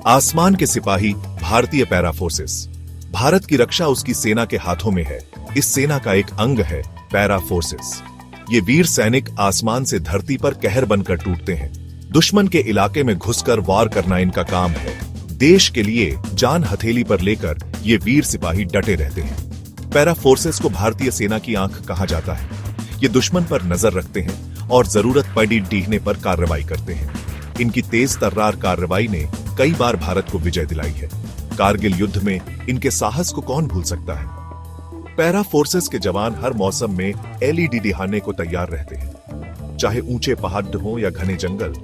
आसमान के सिपाही भारतीय पैरा फोर्सेस। भारत की रक्षा उसकी सेना के हाथों में है। इस सेना का एक अंग है पैरा फोर्सेस। ये वीर सैनिक आसमान से धरती पर कहर बनकर टूटते हैं। दुश्मन के इलाके में घुसकर वार करना इनका काम है। देश के लिए जान हथेली पर लेकर ये वीर सिपाही डटे रहते हैं। पैरा फोर्सेस को भारतीय सेना की आंख कहा जाता है। ये दुश्मन पर नजर रखते हैं और जरूरत पड़ने पर कार्रवाई करते हैं। इनकी तेज तर्रार कार्रवाई ने कई बार भारत को विजय दिलाई है। कारगिल युद्ध में इनके साहस को कौन भूल सकता है। पैरा फोर्सेस के जवान हर मौसम में एलईडी दिखाने को तैयार रहते हैं। चाहे ऊंचे पहाड़ हो या घने जंगल,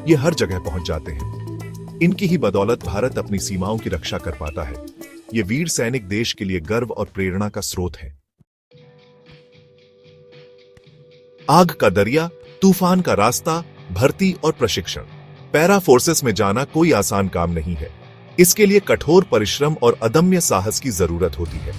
ये हर जगह पहुंच जाते हैं। इनकी ही बदौलत भारत अपनी सीमाओं की रक्षा कर पाता है। ये वीर सैनिक देश के लिए गर्व और प्रेरणा का स्रोत है। आग का दरिया, तूफान का रास्ता, भर्ती और प्रशिक्षण। पैरा फोर्सेस में जाना कोई आसान काम नहीं है। इसके लिए कठोर परिश्रम और अदम्य साहस की जरूरत होती है।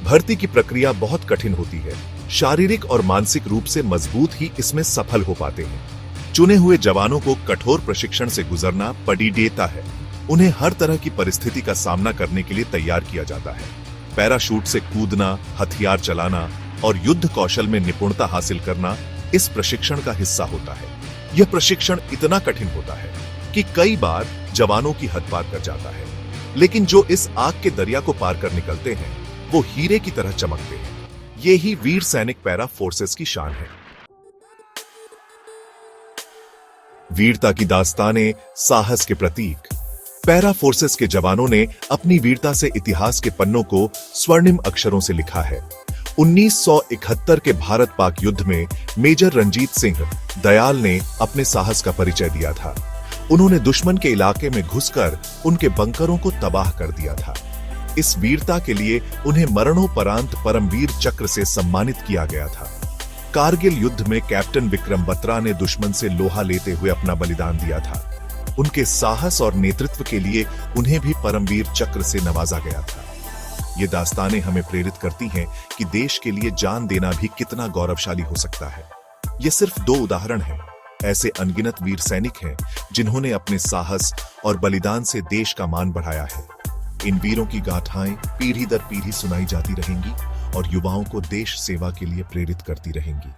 भर्ती की प्रक्रिया बहुत कठिन होती है। शारीरिक और मानसिक रूप से मजबूत ही इसमें सफल हो पाते हैं। चुने हुए जवानों को कठोर प्रशिक्षण से गुजरना पड़ी देता है। उन्हें हर तरह की परिस्थिति का सामना करने के लिए तैयार किया जाता है। पैराशूट से कूदना, हथियार चलाना और युद्ध कौशल में निपुणता हासिल करना इस प्रशिक्षण का हिस्सा होता है। यह प्रशिक्षण इतना कठिन होता है कि कई बार जवानों की हद पार कर जाता है, लेकिन जो इस आग के दरिया को पार कर निकलते हैं वो हीरे की तरह चमकते हैं। ये ही वीर सैनिक पैरा फोर्सेस की शान है। वीरता की दास्तानें, साहस के प्रतीक। पैरा फोर्सेस के जवानों ने अपनी वीरता से इतिहास के पन्नों को स्वर्णिम अक्षरों से लिखा है। 1971 के भारत पाक युद्ध में मेजर रंजीत सिंह दयाल ने अपने साहस का परिचय दिया था। उन्होंने दुश्मन के इलाके में घुसकर उनके बंकरों को तबाह कर दिया था। इस वीरता के लिए उन्हें मरणोपरांत परमवीर चक्र से सम्मानित किया गया था। कारगिल युद्ध में कैप्टन विक्रम बत्रा ने दुश्मन से लोहा लेते हुए अपना बलिदान दिया था। उनके साहस और नेतृत्व के लिए उन्हें भी परमवीर चक्र से नवाजा गया था। ये दास्तानें हमें प्रेरित करती हैं कि देश के लिए जान देना भी कितना गौरवशाली हो सकता है। ये सिर्फ 2 उदाहरण हैं। ऐसे अनगिनत वीर सैनिक हैं जिन्होंने अपने साहस और बलिदान से देश का मान बढ़ाया है। इन वीरों की गाथाएं पीढ़ी दर पीढ़ी सुनाई जाती रहेंगी और युवाओं को देश सेवा के लिए प्रेरित करती रहेंगी।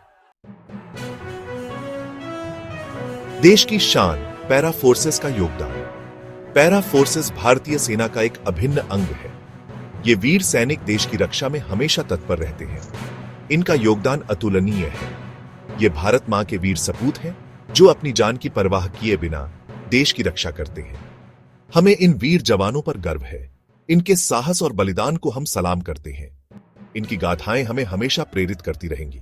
देश की शान, पैरा फोर्सेस का योगदान। पैरा फोर्सेस भारतीय सेना का एक अभिन्न अंग है। ये वीर सैनिक देश की रक्षा में हमेशा तत्पर रहते हैं। इनका योगदान अतुलनीय है। ये भारत मां के वीर सपूत हैं जो अपनी जान की परवाह किए बिना देश की रक्षा करते हैं। हमें इन वीर जवानों पर गर्व है। इनके साहस और बलिदान को हम सलाम करते हैं। इनकी गाथाएं हमें हमेशा प्रेरित करती रहेंगी।